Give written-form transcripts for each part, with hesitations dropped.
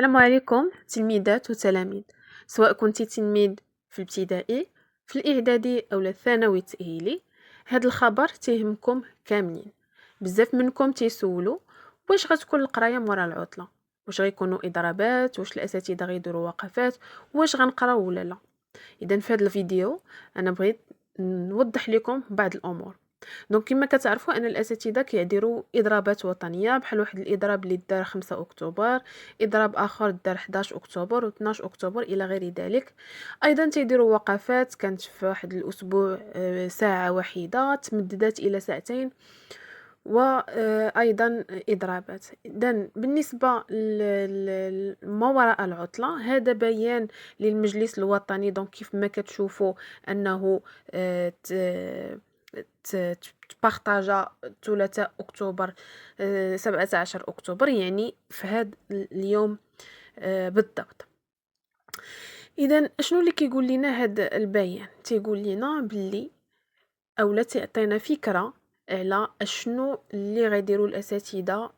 السلام عليكم تلميذات وتلاميذ، سواء كنتي تلميذ في الابتدائي في الاعدادي او الثانوي التأهيلي. هاد الخبر تيهمكم كاملين. بزاف منكم تيسولوا واش غتكون القرايه مورا العطله، واش غيكونوا اضرابات، واش الاساتذه غيديروا وقفات، واش غنقراو ولا لا. اذا في هذا الفيديو انا بغيت نوضح لكم بعض الامور. دونك كما كتعرفوا ان الاساتذه كيديروا اضرابات وطنيه، بحال واحد الاضراب اللي دار 5 اكتوبر، اضراب اخر دار 11 اكتوبر و12 اكتوبر الى غير ذلك. ايضا تيديروا وقفات كانت في واحد الاسبوع ساعه واحده تمددت الى ساعتين، وايضا اضرابات. اذا بالنسبه ما وراء العطله، هذا بيان للمجلس الوطني. دونك كيف ما كتشوفوا انه تبارطاجا 3 اكتوبر 17 اكتوبر، يعني في هذا اليوم بالضبط. اذا شنو اللي كيقول لنا هذا البيان؟ تيقول لنا باللي اولا تعطينا فكره على شنو اللي غيديروا الاساتذه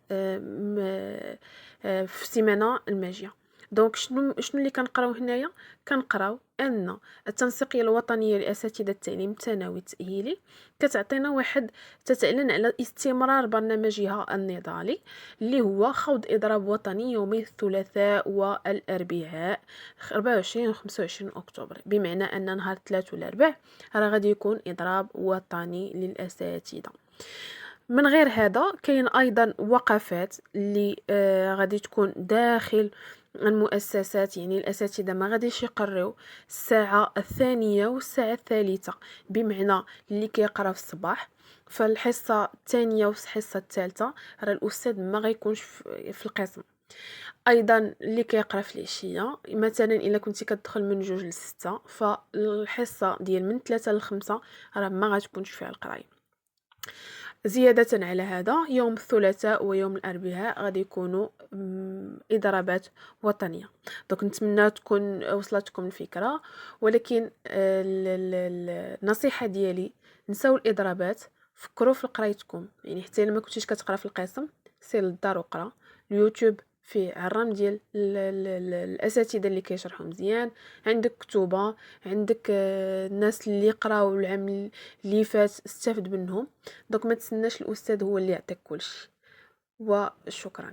في السيمانه الماجيه. دونك شنو اللي كنقراو هنايا؟ كنقراو ان التنسيقيه الوطنيه لاساتذه التعليم الثانوي التاهيلي تتعلن على استمرار برنامجها النضالي، اللي هو خوض اضراب وطني يومي الثلاثاء والاربعاء 24 و 25 اكتوبر، بمعنى ان نهار 3 والاربعاء راه غادي يكون اضراب وطني للاساتذه. من غير هذا كاين ايضا وقفات اللي غادي تكون داخل المؤسسات، يعني الاساتذه ما غاديش يقريو الساعه الثانية والساعه الثالثة، بمعنى اللي كيقرا في الصباح فالحصه الثانية والحصه الثالثة راه الاستاذ ما غيكونش في القسم. ايضا اللي كيقرا في العشيه، مثلا الا كنتي كتدخل من 2 ل6 فالحصه ديال من 3 ل 5 راه ما غتكونش فيها القرايه. زيادة على هذا يوم الثلاثاء ويوم الأربعاء غادي يكونوا إضرابات وطنية. دونك نتمنى تكون وصلتكم الفكرة، ولكن النصيحة ديالي نساو الإضرابات، فكروا في قرايتكم. يعني حتى الا ما كنتيش كتقرا في القسم سير للدار وقرا. اليوتيوب فيه عرام ديال الاساتذه اللي كيشرحوا مزيان، عندك كتوبه، عندك الناس اللي قراو العام اللي فات استفد منهم. دونك ما تسناش الاستاذ هو اللي يعطيك كلشي. وشكرا.